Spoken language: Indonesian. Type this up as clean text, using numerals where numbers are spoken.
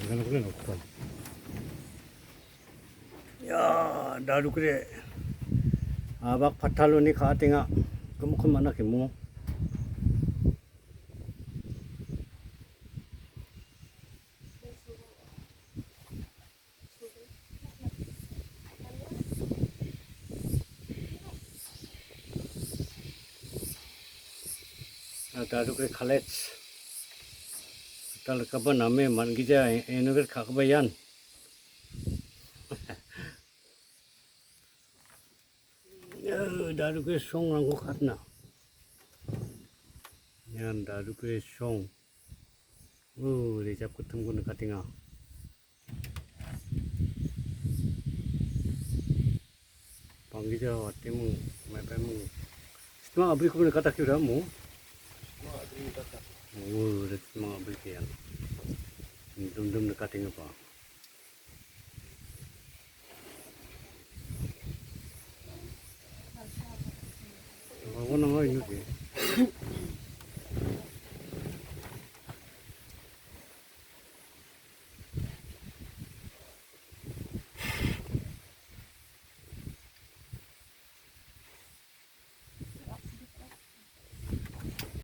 Ganun ko rin ako. Ya, daru kure. Abak patalo ni ka ate nga. Kumukun manak mo. Daru kure khalets. Tal kaban ame man gija enuger khakbayan. Daru kure song rangko khatna. Yan daru kure song. Recap ketemu guna katinga. Panggija wate mu, mai pai mu. Semua abri ko guna kata kira mu. Semua abri kian. Dum dum na katinga pa.